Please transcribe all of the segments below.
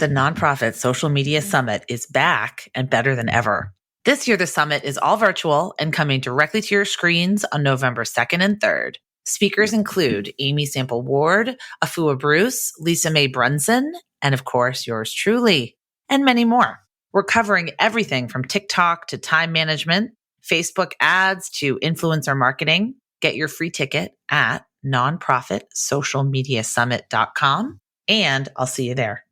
The Nonprofit Social Media Summit is back and better than ever. This year, the summit is all virtual and coming directly to your screens on November 2nd and 3rd. Speakers include Amy Sample Ward, Afua Bruce, Lisa Mae Brunson, and of course, yours truly, and many more. We're covering everything from TikTok to time management, Facebook ads to influencer marketing. Get your free ticket at nonprofitsocialmediasummit.com, and I'll see you there.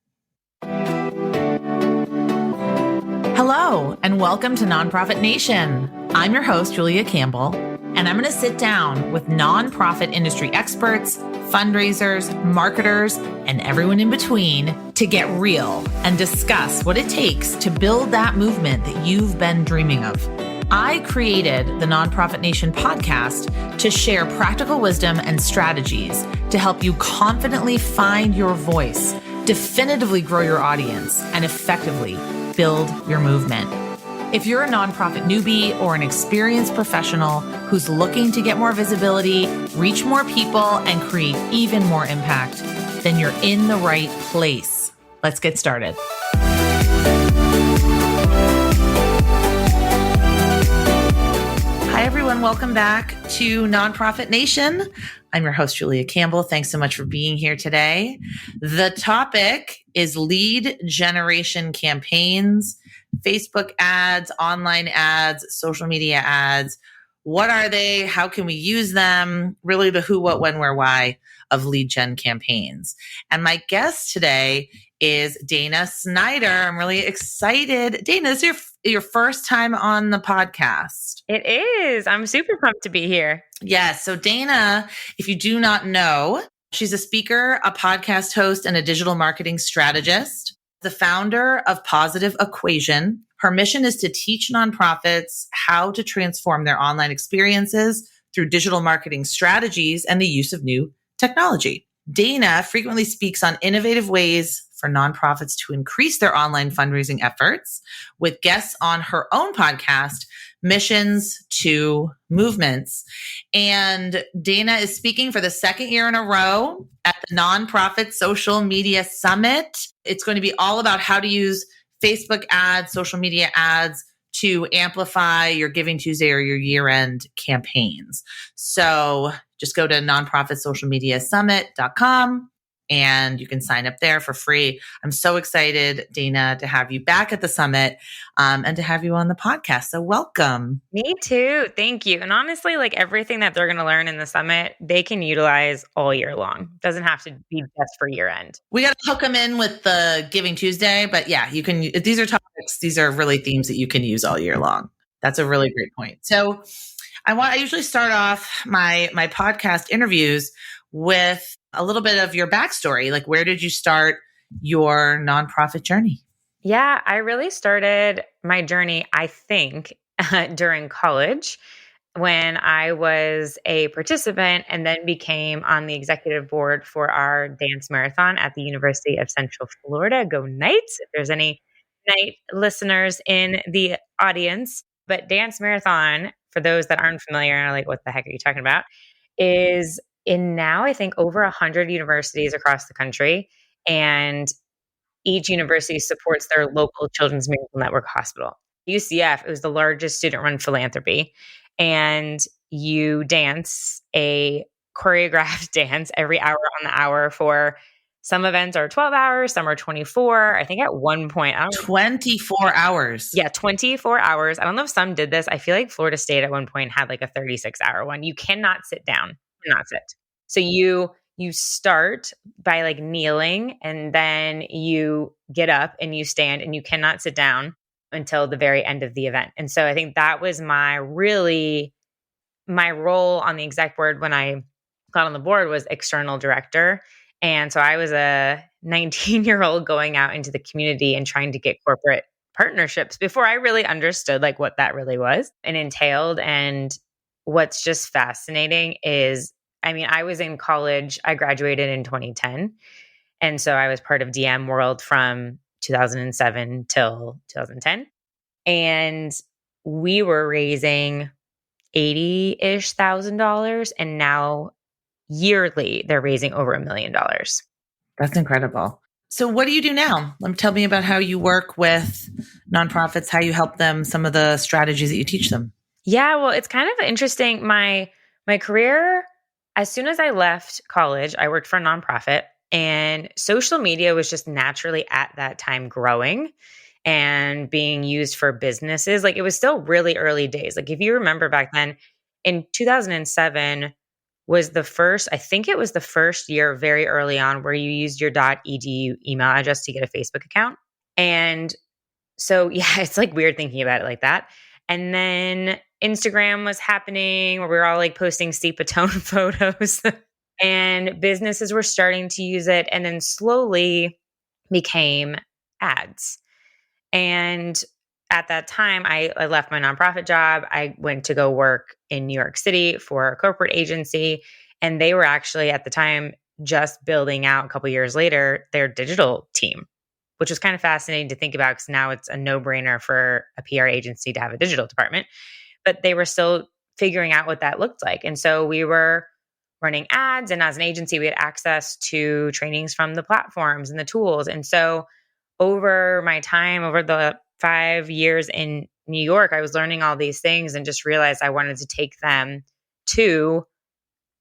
Hello, and welcome to Nonprofit Nation. I'm your host, Julia Campbell, and I'm going to sit down with nonprofit industry experts, fundraisers, marketers, and everyone in between to get real and discuss what it takes to build that movement that you've been dreaming of. I created the Nonprofit Nation podcast to share practical wisdom and strategies to help you confidently find your voice, definitively grow your audience, and effectively build your movement. If you're a nonprofit newbie or an experienced professional who's looking to get more visibility, reach more people, and create even more impact, then you're in the right place. Let's get started. Hi, everyone. Welcome back to Nonprofit Nation. I'm your host, Julia Campbell. Thanks so much for being here today. The topic is lead generation campaigns, Facebook ads, online ads, social media ads. What are they? How can we use them? Really the who, what, when, where, why of lead gen campaigns. And my guest today is Dana Snyder. I'm really excited. Dana, this is your first time on the podcast. It is. I'm super pumped to be here. Yes. So Dana, if you do not know, she's a speaker, a podcast host, and a digital marketing strategist, the founder of Positive Equation. Her mission is to teach nonprofits how to transform their online experiences through digital marketing strategies and the use of new technology. Dana frequently speaks on innovative ways for nonprofits to increase their online fundraising efforts with guests on her own podcast, Missions to Movements. And Dana is speaking for the second year in a row at the Nonprofit Social Media Summit. It's going to be all about how to use Facebook ads, social media ads to amplify your Giving Tuesday or your year-end campaigns. So just go to nonprofitsocialmediasummit.com and you can sign up there for free. I'm so excited, Dana, to have you back at the summit and to have you on the podcast. So welcome. Me too. Thank you. And honestly, like everything that they're going to learn in the summit, they can utilize all year long. Doesn't have to be just for year end. We got to hook them in with the Giving Tuesday, but yeah, you can. These are topics. These are really themes that you can use all year long. That's a really great point. So I usually start off my podcast interviews with a little bit of your backstory. Like, where did you start your nonprofit journey? Yeah, I really started my journey, I think, during college when I was a participant and then became on the executive board for our dance marathon at the University of Central Florida. Go Knights! If there's any Knight listeners in the audience. But dance marathon, for those that aren't familiar and are like, what the heck are you talking about, is in now, I think, over 100 universities across the country. And each university supports their local Children's Miracle Network hospital. UCF, it was the largest student-run philanthropy. And you dance a choreographed dance every hour on the hour for some events are 12 hours, some are 24. I think at one point, 24 hours. Yeah, 24 hours. I don't know if some did this. I feel like Florida State at one point had like a 36-hour one. You cannot sit down. Cannot sit. So you start by like kneeling and then you get up and you stand and you cannot sit down until the very end of the event. And so I think that was my role on the exec board when I got on the board was external director. And so I was a 19-year-old going out into the community and trying to get corporate partnerships before I really understood like what that really was and entailed. And what's just fascinating is, I mean, I was in college. I graduated in 2010. And so I was part of DM World from 2007 till 2010. And we were raising $80-ish thousand. And now yearly, they're raising over $1 million. That's incredible. So what do you do now? Tell me about how you work with nonprofits, how you help them, some of the strategies that you teach them. Yeah, well, it's kind of interesting. My career, as soon as I left college, I worked for a nonprofit, and social media was just naturally at that time growing and being used for businesses. Like, it was still really early days. Like, if you remember back then, in 2007 was the first, I think it was the first year very early on where you used your .edu email address to get a Facebook account. And so, yeah, it's like weird thinking about it like that. And then Instagram was happening where we were all like posting steepa tone photos and businesses were starting to use it and then slowly became ads. And at that time, I left my nonprofit job. I went to go work in New York City for a corporate agency. And they were actually at the time just building out a couple years later their digital team, which was kind of fascinating to think about because now it's a no-brainer for a PR agency to have a digital department. But they were still figuring out what that looked like. And so we were running ads. And as an agency, we had access to trainings from the platforms and the tools. And so over my time, over the 5 years in New York, I was learning all these things and just realized I wanted to take them to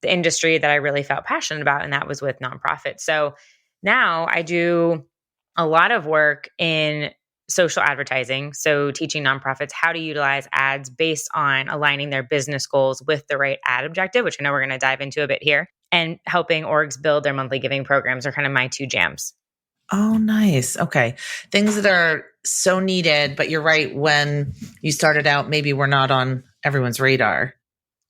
the industry that I really felt passionate about, and that was with nonprofits. So now I do a lot of work in social advertising. So teaching nonprofits how to utilize ads based on aligning their business goals with the right ad objective, which I know we're going to dive into a bit here, and helping orgs build their monthly giving programs are kind of my two jams. Oh, nice. Okay. Things that are so needed, but you're right. When you started out, maybe we're not on everyone's radar.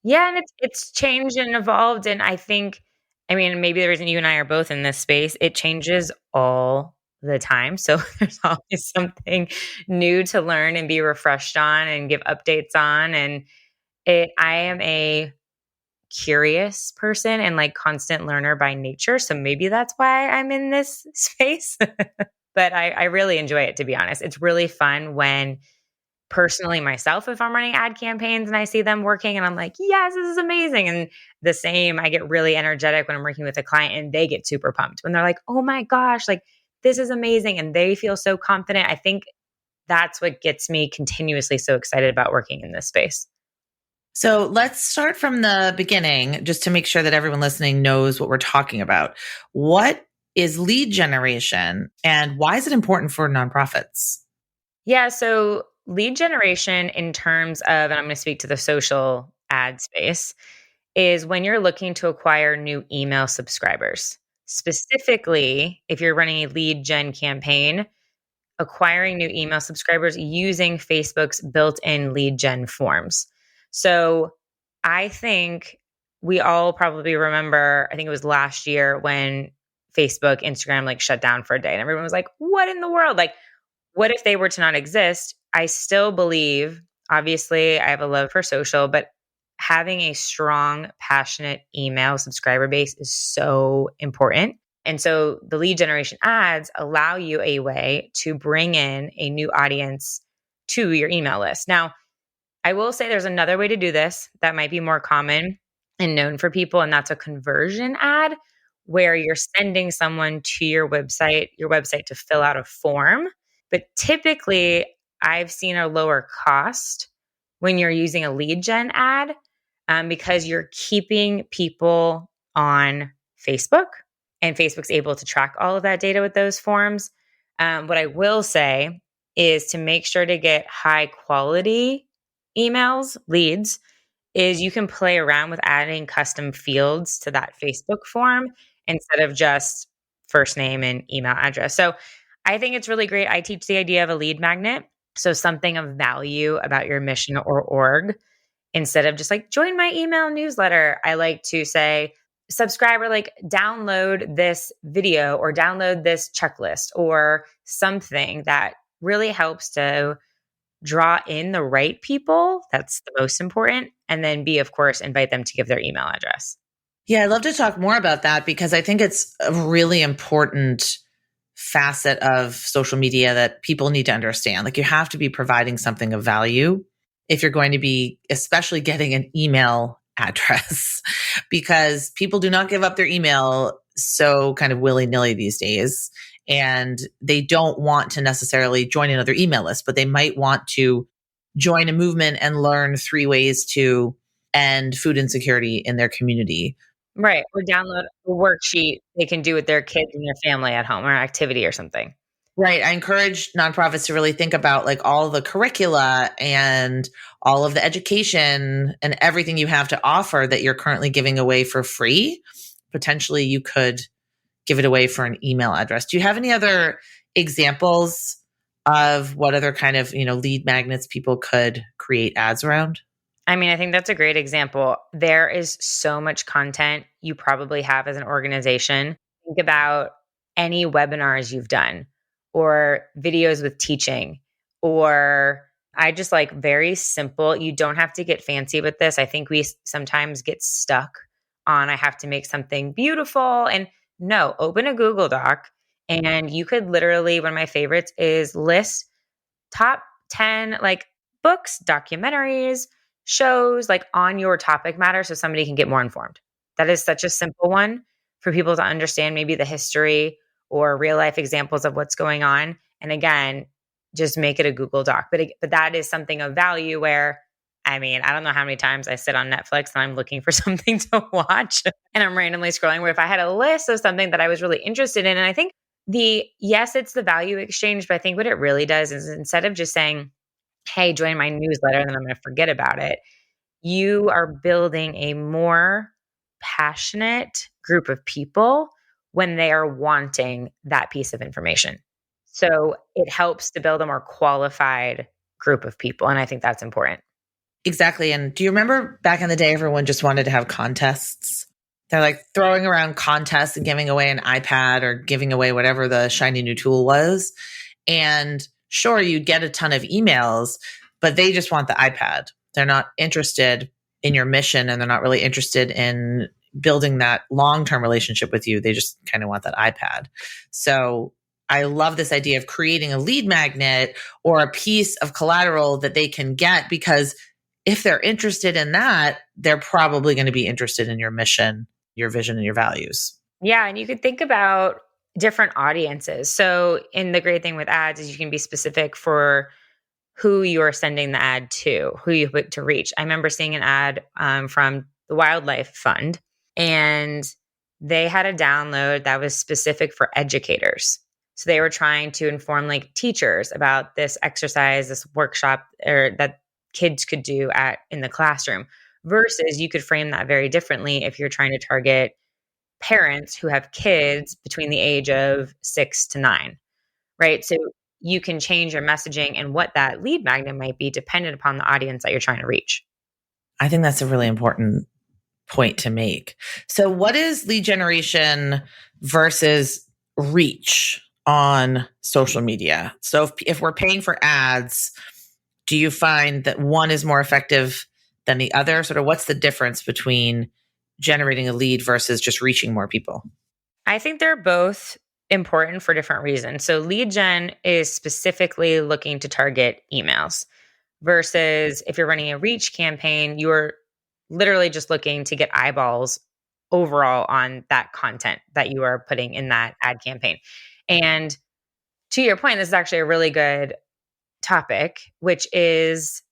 Yeah, and it's changed and evolved, and I think, I mean, maybe the reason you and I are both in this space, it changes all the time. So there's always something new to learn and be refreshed on and give updates on. And I am a curious person and like constant learner by nature. So maybe that's why I'm in this space. But I really enjoy it, to be honest. It's really fun when personally myself, if I'm running ad campaigns and I see them working and I'm like, yes, this is amazing. And the same, I get really energetic when I'm working with a client and they get super pumped when they're like, oh my gosh, like this is amazing. And they feel so confident. I think that's what gets me continuously so excited about working in this space. So let's start from the beginning just to make sure that everyone listening knows what we're talking about. What is lead generation and why is it important for nonprofits? Yeah. So lead generation in terms of, and I'm going to speak to the social ad space, is when you're looking to acquire new email subscribers. Specifically, if you're running a lead gen campaign, acquiring new email subscribers using Facebook's built-in lead gen forms. So I think we all probably remember, I think it was last year when Facebook, Instagram like shut down for a day and everyone was like, what in the world? Like, what if they were to not exist? I still believe, obviously, I have a love for social, but having a strong, passionate email subscriber base is so important. And so the lead generation ads allow you a way to bring in a new audience to your email list. Now, I will say there's another way to do this that might be more common and known for people, and that's a conversion ad where you're sending someone to your website to fill out a form. But typically, I've seen a lower cost when you're using a lead gen ad because you're keeping people on Facebook and Facebook's able to track all of that data with those forms. What I will say is to make sure to get high quality emails, leads, is you can play around with adding custom fields to that Facebook form instead of just first name and email address. So I think it's really great. I teach the idea of a lead magnet. So something of value about your mission or org instead of just like join my email newsletter. I like to say, subscribe or like download this video or download this checklist or something that really helps to draw in the right people. That's the most important. And then B, of course, invite them to give their email address. Yeah, I'd love to talk more about that because I think it's a really important facet of social media that people need to understand. Like you have to be providing something of value if you're going to be especially getting an email address because people do not give up their email so kind of willy-nilly these days. and they don't want to necessarily join another email list, but they might want to join a movement and learn 3 ways to end food insecurity in their community. Right. Or download a worksheet they can do with their kids and their family at home or activity or something. Right. I encourage nonprofits to really think about like all the curricula and all of the education and everything you have to offer that you're currently giving away for free. Potentially you could give it away for an email address. Do you have any other examples of what other kind of, lead magnets people could create ads around? I mean, I think that's a great example. There is so much content you probably have as an organization. Think about any webinars you've done or videos with teaching, or I just like very simple. You don't have to get fancy with this. I think we sometimes get stuck on I have to make something beautiful. And no, open a Google Doc and you could literally, one of my favorites is list top 10 like books, documentaries, shows like on your topic matter so somebody can get more informed. That is such a simple one for people to understand maybe the history or real life examples of what's going on. And again, just make it a Google Doc. But that is something of value where I mean, I don't know how many times I sit on Netflix and I'm looking for something to watch and I'm randomly scrolling where if I had a list of something that I was really interested in, and I think yes, it's the value exchange, but I think what it really does is instead of just saying, hey, join my newsletter, and then I'm going to forget about it, you are building a more passionate group of people when they are wanting that piece of information. So it helps to build a more qualified group of people. And I think that's important. Exactly. And do you remember back in the day, everyone just wanted to have contests? They're like throwing around contests and giving away an iPad or giving away whatever the shiny new tool was. And sure, you'd get a ton of emails, but they just want the iPad. They're not interested in your mission and they're not really interested in building that long-term relationship with you. They just kind of want that iPad. So I love this idea of creating a lead magnet or a piece of collateral that they can get, because if they're interested in that, they're probably going to be interested in your mission, your vision, and your values. Yeah. And you could think about different audiences. So, and the great thing with ads is you can be specific for who you're sending the ad to, who you put to reach. I remember seeing an ad from the Wildlife Fund, and they had a download that was specific for educators. So they were trying to inform like teachers about this exercise, this workshop, or that kids could do in the classroom, versus you could frame that very differently if you're trying to target parents who have kids between the age of 6 to 9, right? So you can change your messaging and what that lead magnet might be dependent upon the audience that you're trying to reach. I think that's a really important point to make. So what is lead generation versus reach on social media? So if we're paying for ads, do you find that one is more effective than the other? Sort of what's the difference between generating a lead versus just reaching more people? I think they're both important for different reasons. So lead gen is specifically looking to target emails versus if you're running a reach campaign, you're literally just looking to get eyeballs overall on that content that you are putting in that ad campaign. And to your point, this is actually a really good topic, which is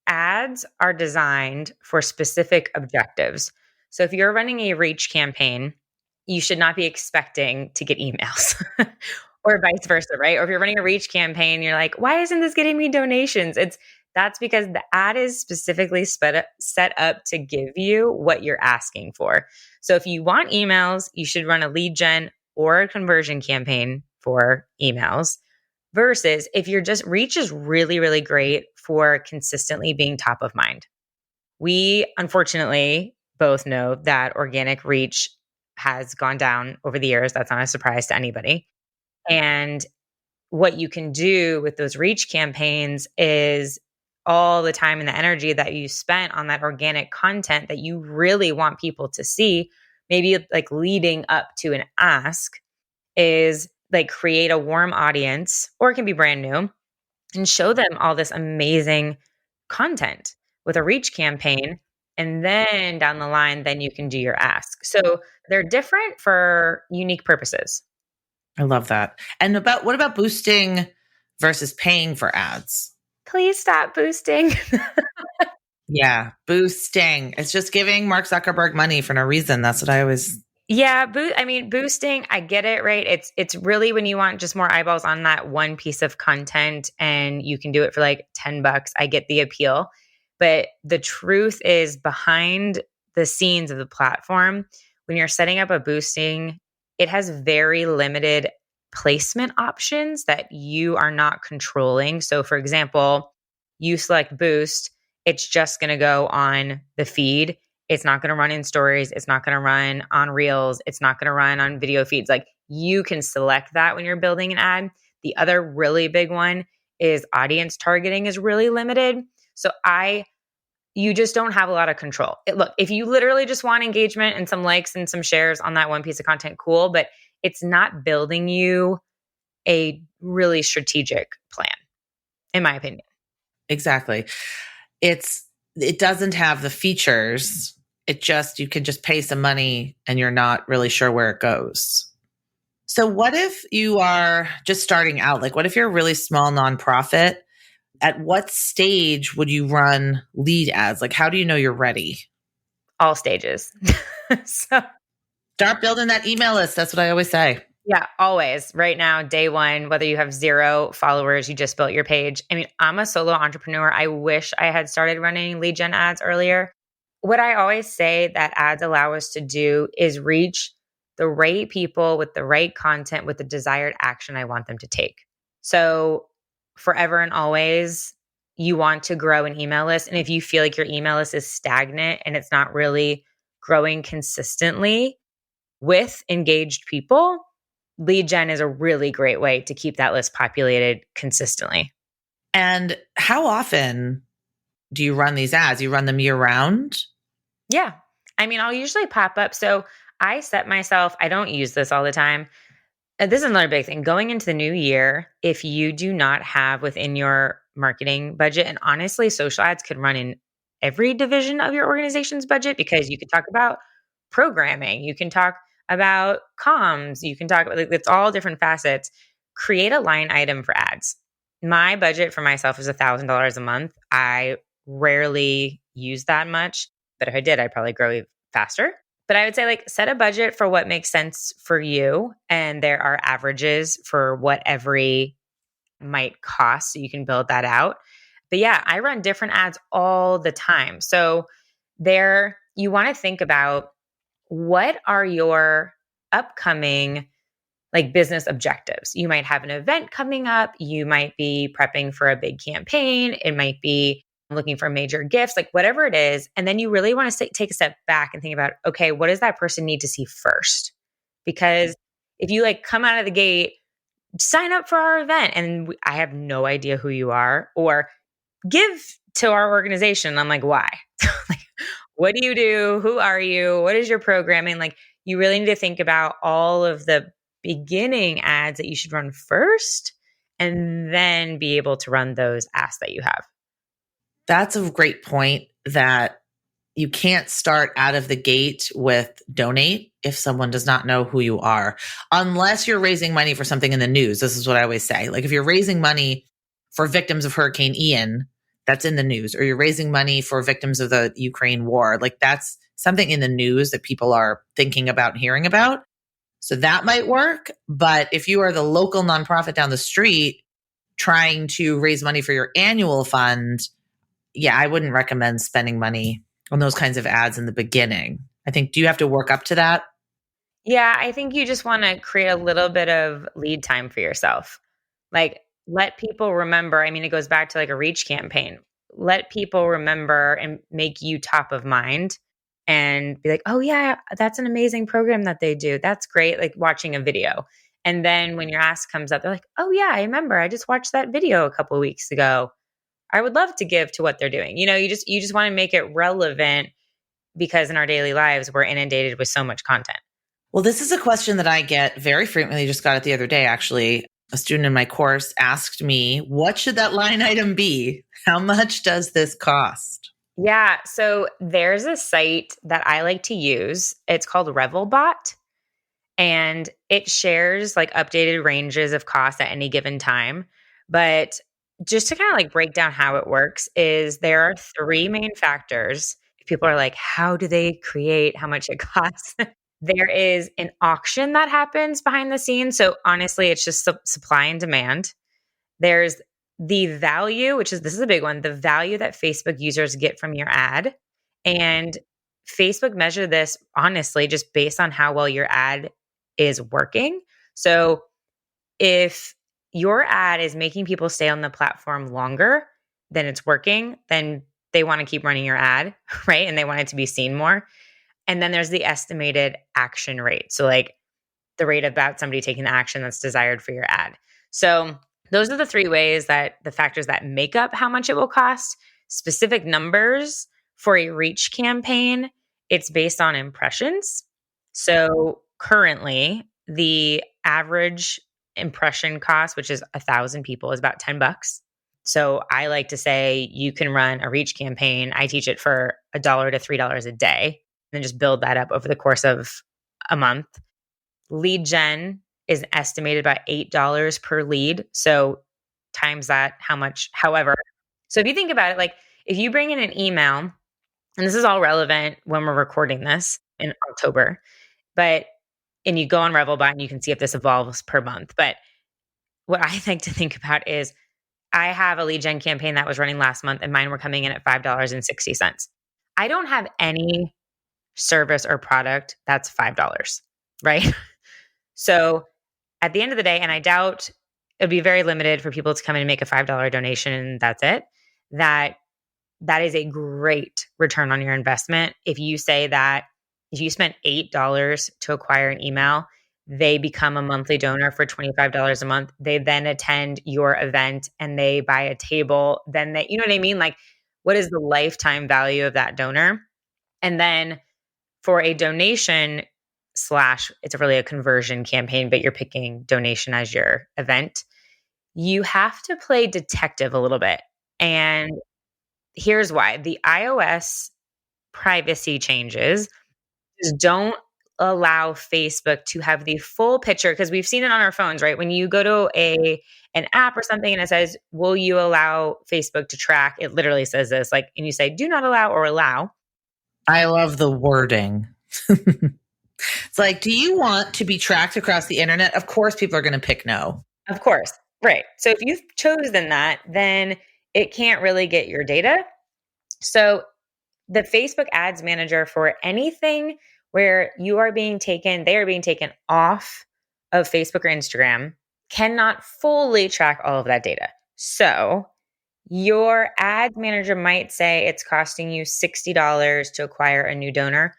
ads are designed for specific objectives. So if you're running a reach campaign, you should not be expecting to get emails or vice versa, right? Or if you're running a reach campaign, you're like, why isn't this getting me donations? That's because the ad is specifically set up to give you what you're asking for. So if you want emails, you should run a lead gen or a conversion campaign for emails. Versus if you're just reach is really, really great for consistently being top of mind. We unfortunately both know that organic reach has gone down over the years. That's not a surprise to anybody. And what you can do with those reach campaigns is all the time and the energy that you spent on that organic content that you really want people to see, maybe like leading up to an ask, is like create a warm audience, or it can be brand new, and show them all this amazing content with a reach campaign. And then down the line, then you can do your ask. So they're different for unique purposes. I love that. And what about boosting versus paying for ads? Please stop boosting. Yeah, boosting. It's just giving Mark Zuckerberg money for no reason. That's what I always. Yeah, boosting, I get it, right? It's really when you want just more eyeballs on that one piece of content and you can do it for like $10. I get the appeal. But the truth is behind the scenes of the platform, when you're setting up a boosting, it has very limited placement options that you are not controlling. So for example, you select boost, it's just going to go on the feed. It's not going to run in stories. It's not going to run on reels. It's not going to run on video feeds. Like you can select that when you're building an ad. The other really big one is audience targeting is really limited. So you just don't have a lot of control. Look, if you literally just want engagement and some likes and some shares on that one piece of content, cool, but it's not building you a really strategic plan, in my opinion. Exactly. It doesn't have the features. You can just pay some money and you're not really sure where it goes. So what if you are just starting out? Like what if you're a really small nonprofit? At what stage would you run lead ads? Like how do you know you're ready? All stages. So Start building that email list. That's what I always say. yeah, always. Right now, day one, whether you have 0 followers, you just built your page. I mean, I'm a solo entrepreneur. I wish I had started running lead gen ads earlier. What I always say that ads allow us to do is reach the right people with the right content with the desired action I want them to take. So, forever and always, you want to grow an email list. And if you feel like your email list is stagnant and it's not really growing consistently with engaged people, lead gen is a really great way to keep that list populated consistently. And how often do you run these ads? You run them year round? Yeah. I mean, I'll usually pop up. So I set myself, I don't use this all the time. This is another big thing. Going into the new year, if you do not have within your marketing budget, and honestly, social ads could run in every division of your organization's budget because you could talk about programming, you can talk about comms, you can talk about it's all different facets. Create a line item for ads. My budget for myself is $1,000 a month. I rarely use that much, but if I did, I'd probably grow faster. But I would say like set a budget for what makes sense for you. And there are averages for what every might cost. So you can build that out. But yeah, I run different ads all the time. So there you want to think about what are your upcoming like business objectives. You might have an event coming up. You might be prepping for a big campaign. It might be looking for major gifts, like whatever it is. And then you really want to take a step back and think about, okay, what does that person need to see first? Because if you like come out of the gate, sign up for our event and I have no idea who you are, or give to our organization. I'm like, why? Like, what do you do? Who are you? What is your programming? Like, you really need to think about all of the beginning ads that you should run first and then be able to run those asks that you have. That's a great point that you can't start out of the gate with donate if someone does not know who you are, unless you're raising money for something in the news. This is what I always say. Like if you're raising money for victims of Hurricane Ian, that's in the news, or you're raising money for victims of the Ukraine war, like that's something in the news that people are thinking about and hearing about. So that might work. But if you are the local nonprofit down the street trying to raise money for your annual fund, yeah, I wouldn't recommend spending money on those kinds of ads in the beginning. I think, do you have to work up to that? Yeah, I think you just want to create a little bit of lead time for yourself. Like, let people remember. I mean, it goes back to like a reach campaign. Let people remember and make you top of mind and be like, oh, yeah, that's an amazing program that they do. That's great. Like watching a video. And then when your ask comes up, they're like, oh, yeah, I remember. I just watched that video a couple of weeks ago. I would love to give to what they're doing. You just want to make it relevant because in our daily lives, we're inundated with so much content. Well, this is a question that I get very frequently. Just got it the other day, actually. A student in my course asked me, what should that line item be? How much does this cost? Yeah. So there's a site that I like to use. It's called Revelbot. and it shares like updated ranges of costs at any given time. But just to kind of like break down how it works is there are three main factors. If people are like, how do they create how much it costs? There is an auction that happens behind the scenes. So honestly, it's just supply and demand. There's the value, which is this is a big one, the value that Facebook users get from your ad. And Facebook measure this honestly just based on how well your ad is working. So if your ad is making people stay on the platform longer than it's working, then they want to keep running your ad, right? And they want it to be seen more. And then there's the estimated action rate. So like the rate about somebody taking the action that's desired for your ad. So those are the three ways that the factors that make up how much it will cost. Specific numbers for a reach campaign, it's based on impressions. So currently, the average impression cost, which is 1,000 people, is about $10. So I like to say you can run a reach campaign. I teach it for $1 to $3 a day, and then just build that up over the course of a month. Lead gen is estimated about $8 per lead. So times that, how much, however. So if you think about it, like if you bring in an email, and this is all relevant when we're recording this in October, and you go on Revelbot and you can see if this evolves per month. But what I like to think about is I have a lead gen campaign that was running last month and mine were coming in at $5.60. I don't have any service or product that's $5, right? So at the end of the day, and I doubt it'd be very limited for people to come in and make a $5 donation and that's it, that is a great return on your investment. If you say that if you spent $8 to acquire an email, they become a monthly donor for $25 a month. They then attend your event and they buy a table. Then you know what I mean? Like, what is the lifetime value of that donor? And then for a donation it's really a conversion campaign, but you're picking donation as your event. You have to play detective a little bit. And here's why. The iOS privacy changes just don't allow Facebook to have the full picture, because we've seen it on our phones, right? When you go to an app or something and it says, will you allow Facebook to track? It literally says this, like, and you say, do not allow or allow. I love the wording. It's like, do you want to be tracked across the internet? Of course, people are going to pick no. Of course. Right. So if you've chosen that, then it can't really get your data. So the Facebook Ads Manager, for anything where they are being taken off of Facebook or Instagram, cannot fully track all of that data. So your Ads Manager might say it's costing you $60 to acquire a new donor.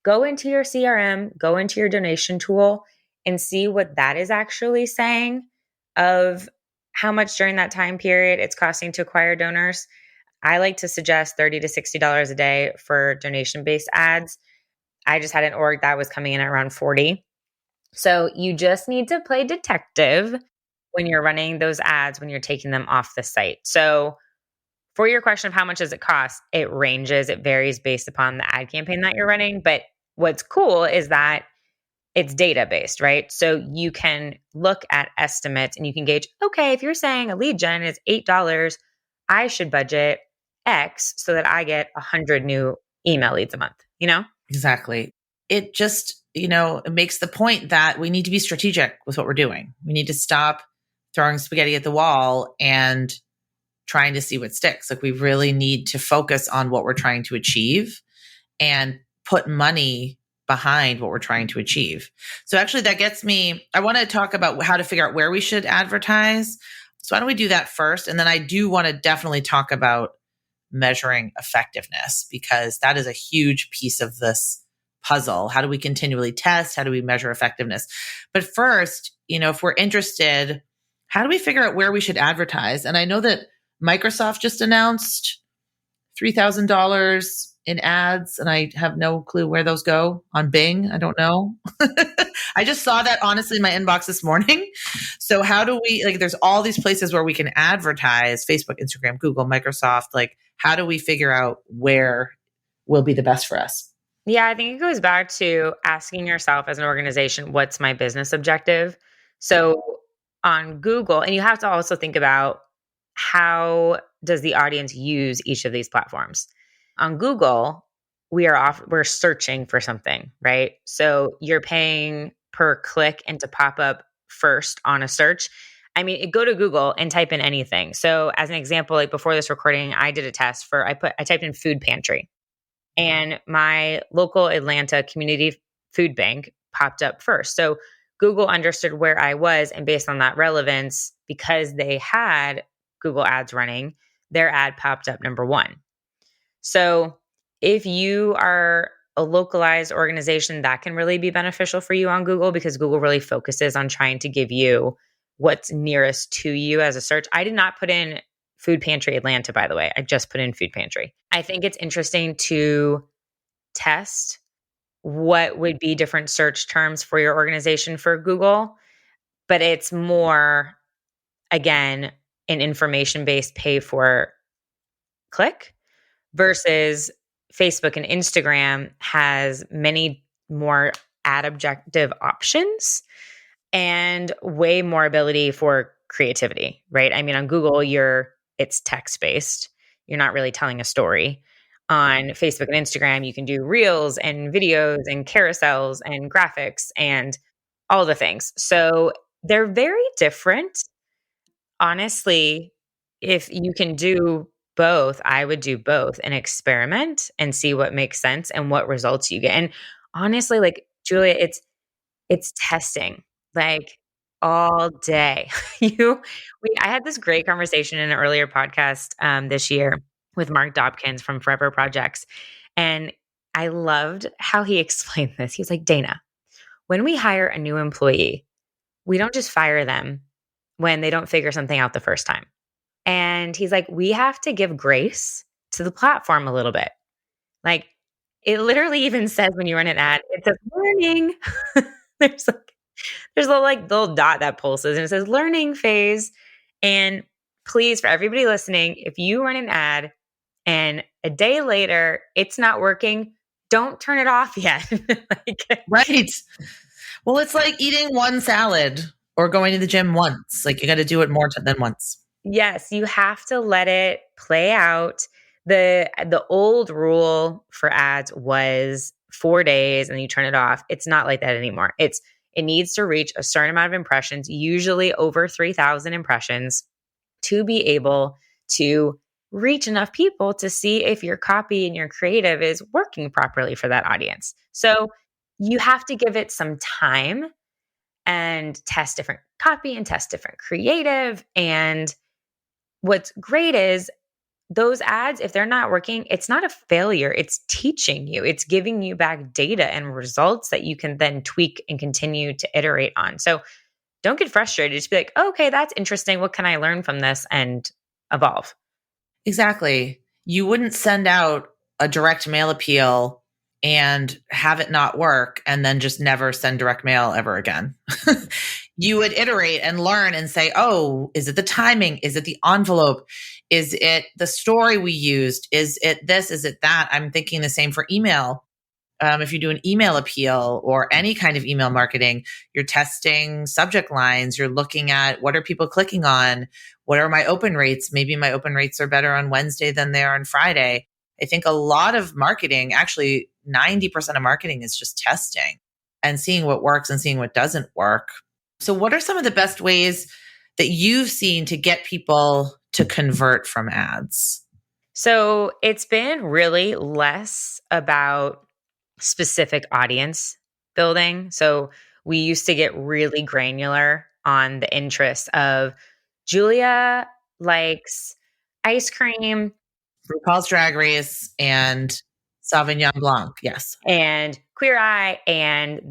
Go into your CRM, go into your donation tool, and see what that is actually saying of how much during that time period it's costing to acquire donors. I like to suggest $30 to $60 a day for donation-based ads. I just had an org that was coming in at around $40. So you just need to play detective when you're running those ads, when you're taking them off the site. So for your question of how much does it cost, it ranges. It varies based upon the ad campaign that you're running. But what's cool is that it's data-based, right? So you can look at estimates and you can gauge, okay, if you're saying a lead gen is $8, I should budget X so that I get 100 new email leads a month, you know? Exactly. It just, it makes the point that we need to be strategic with what we're doing. We need to stop throwing spaghetti at the wall and trying to see what sticks. Like, we really need to focus on what we're trying to achieve and put money behind what we're trying to achieve. So actually that gets me, I want to talk about how to figure out where we should advertise. So why don't we do that first? And then I do want to definitely talk about measuring effectiveness, because that is a huge piece of this puzzle. How do we continually test? How do we measure effectiveness? But first, if we're interested, how do we figure out where we should advertise? And I know that Microsoft just announced $3,000 in ads, and I have no clue where those go on Bing. I don't know. I just saw that honestly in my inbox this morning. So how do we, there's all these places where we can advertise: Facebook, Instagram, Google, Microsoft. How do we figure out where will be the best for us? Yeah, I think it goes back to asking yourself as an organization, what's my business objective? So on Google, and you have to also think about how does the audience use each of these platforms. On Google, we're searching for something, right? So you're paying per click and to pop up first on a search. I mean, go to Google and type in anything. So as an example, like before this recording, I did a test I typed in food pantry and my local Atlanta community food bank popped up first. So Google understood where I was, and based on that relevance, because they had Google ads running, their ad popped up number one. So if you are a localized organization, that can really be beneficial for you on Google because Google really focuses on trying to give you what's nearest to you as a search. I did not put in Food Pantry Atlanta, by the way. I just put in Food Pantry. I think it's interesting to test what would be different search terms for your organization for Google, but it's more, again, an information based pay for click versus Facebook and Instagram has many more ad objective options and way more ability for creativity, right? I mean, on Google, it's text based. You're not really telling a story. On Facebook and Instagram, you can do reels and videos and carousels and graphics and all the things. So they're very different. Honestly, if you can do both, I would do both and experiment and see what makes sense and what results you get. And honestly, like Julia, it's testing like all day. I had this great conversation in an earlier podcast this year with Mark Dobkins from Forever Projects. And I loved how he explained this. He was like, Dana, when we hire a new employee, we don't just fire them when they don't figure something out the first time. And he's like, we have to give grace to the platform a little bit. Like it literally even says when you run an ad, it says learning. there's like there's a little dot that pulses and it says learning phase. And please, for everybody listening, if you run an ad and a day later it's not working, don't turn it off yet. Right. Well, it's like eating one salad or going to the gym once. Like you got to do it more than once. Yes, you have to let it play out. The old rule for ads was 4 days and you turn it off. It's not like that anymore. It needs to reach a certain amount of impressions, usually over 3,000 impressions, to be able to reach enough people to see if your copy and your creative is working properly for that audience. So you have to give it some time and test different copy and test different creative. And what's great is those ads, if they're not working, it's not a failure. It's teaching you, it's giving you back data and results that you can then tweak and continue to iterate on. So don't get frustrated. Just be like, okay, that's interesting. What can I learn from this and evolve? Exactly. You wouldn't send out a direct mail appeal and have it not work and then just never send direct mail ever again. You would iterate and learn and say, oh, is it the timing? Is it the envelope? Is it the story we used? Is it this? Is it that? I'm thinking the same for email. If you do an email appeal or any kind of email marketing, you're testing subject lines. You're looking at what are people clicking on? What are my open rates? Maybe my open rates are better on Wednesday than they are on Friday. I think a lot of marketing, actually 90% of marketing is just testing and seeing what works and seeing what doesn't work. So what are some of the best ways that you've seen to get people to convert from ads? So it's been really less about specific audience building. So we used to get really granular on the interests of Julia likes ice cream, RuPaul's Drag Race and Sauvignon Blanc. Yes. and Queer Eye, and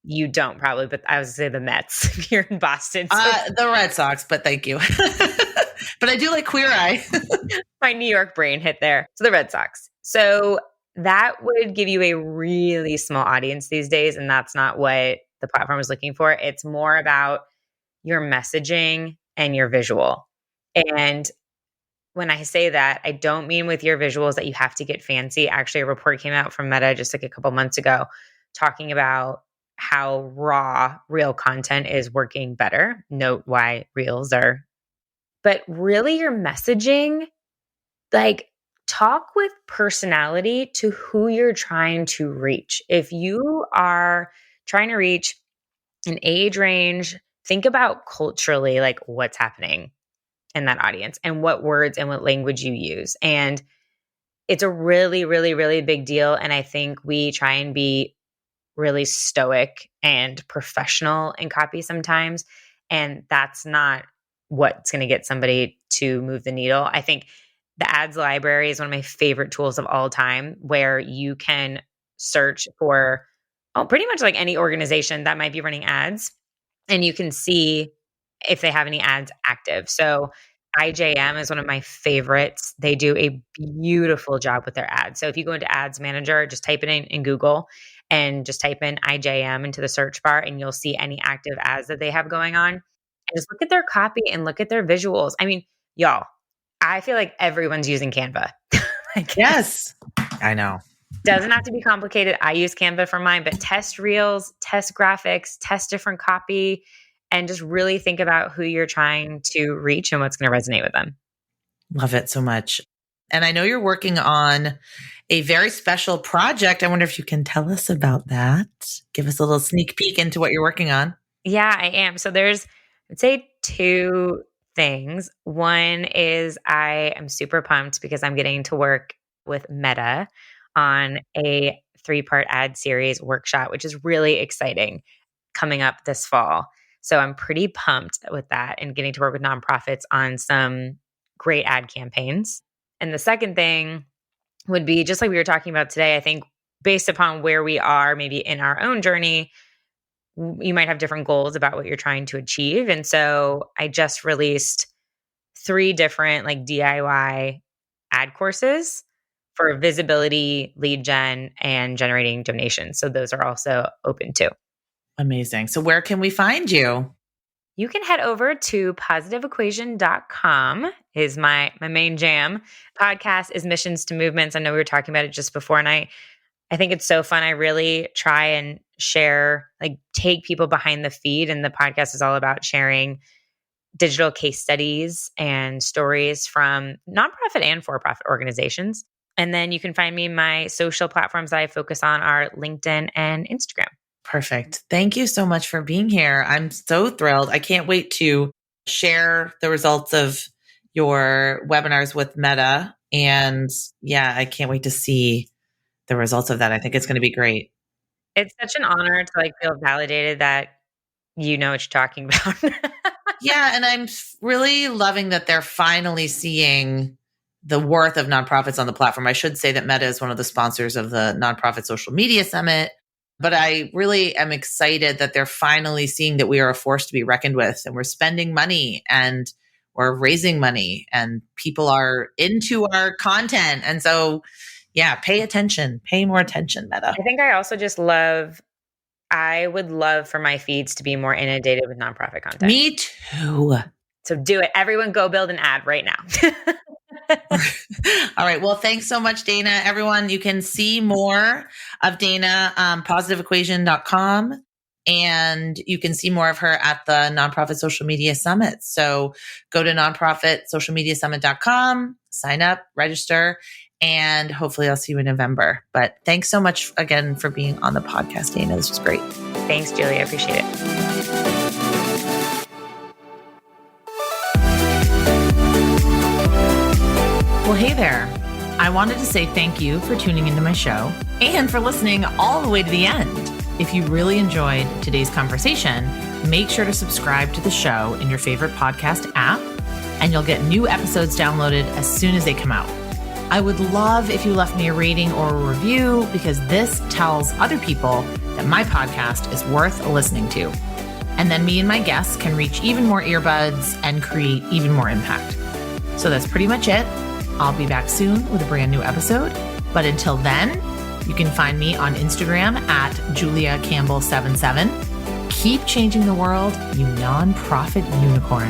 you don't probably, but I was going to say the Mets if you're in Boston. So The Red Sox, but thank you. But I do like Queer Eye. my New York brain hit there. So the Red Sox. So that would give you a really small audience these days. And that's not what the platform is looking for. It's more about your messaging and your visual. And when I say that, I don't mean with your visuals that you have to get fancy. Actually, a report came out from Meta just like a couple months ago talking about how raw real content is working better. Note why reels are. But really your messaging, like talk with personality to who you're trying to reach. If you are trying to reach an age range, think about culturally, like what's happening in that audience and what words and what language you use. And it's a really, really, really big deal. And I think we try and be really stoic and professional in copy sometimes. And that's not what's going to get somebody to move the needle. I think the ads library is one of my favorite tools of all time, where you can search for pretty much like any organization that might be running ads, and you can see if they have any ads active. So IJM is one of my favorites. They do a beautiful job with their ads. So if you go into Ads Manager, just type it in Google and just type in IJM into the search bar, and you'll see any active ads that they have going on. And just look at their copy and look at their visuals. I mean, y'all, I feel like everyone's using Canva. Yes, I know. Doesn't have to be complicated. I use Canva for mine, but test reels, test graphics, test different copy, and just really think about who you're trying to reach and what's going to resonate with them. Love it so much. And I know you're working on a very special project. I wonder if you can tell us about that. Give us a little sneak peek into what you're working on. Yeah, I am. So there's, I'd say, two things. One is I am super pumped because I'm getting to work with Meta on a 3-part ad series workshop, which is really exciting, coming up this fall. So I'm pretty pumped with that and getting to work with nonprofits on some great ad campaigns. And the second thing would be, just like we were talking about today, I think based upon where we are maybe in our own journey, you might have different goals about what you're trying to achieve. And so I just released 3 different like DIY ad courses for visibility, lead gen, and generating donations. So those are also open too. Amazing. So where can we find you? You can head over to positiveequation.com is my main jam. Podcast is Missions to Movements. I know we were talking about it just before, and I think it's so fun. I really try and share, like take people behind the feed, and the podcast is all about sharing digital case studies and stories from nonprofit and for-profit organizations. And then you can find me, my social platforms that I focus on are LinkedIn and Instagram. Perfect. Thank you so much for being here. I'm so thrilled. I can't wait to share the results of your webinars with Meta. And yeah, I can't wait to see the results of that. I think it's going to be great. It's such an honor to like feel validated that you know what you're talking about. Yeah. And I'm really loving that they're finally seeing the worth of nonprofits on the platform. I should say that Meta is one of the sponsors of the Nonprofit Social Media Summit, but I really am excited that they're finally seeing that we are a force to be reckoned with, and we're spending money and we're raising money and people are into our content. And so, yeah, pay attention, pay more attention, Meta. I think I would love for my feeds to be more inundated with nonprofit content. Me too. So do it. Everyone go build an ad right now. All right. Well, thanks so much, Dana. Everyone, you can see more of Dana on positiveequation.com, and you can see more of her at the Nonprofit Social Media Summit. So go to nonprofitsocialmediasummit.com, sign up, register, and hopefully I'll see you in November. But thanks so much again for being on the podcast, Dana. This was great. Thanks, Julia. I appreciate it. Well, hey there. I wanted to say thank you for tuning into my show and for listening all the way to the end. If you really enjoyed today's conversation, make sure to subscribe to the show in your favorite podcast app, and you'll get new episodes downloaded as soon as they come out. I would love if you left me a rating or a review, because this tells other people that my podcast is worth listening to. And then me and my guests can reach even more earbuds and create even more impact. So that's pretty much it. I'll be back soon with a brand new episode. But until then, you can find me on Instagram at Julia Campbell 77. Keep changing the world, you nonprofit unicorn.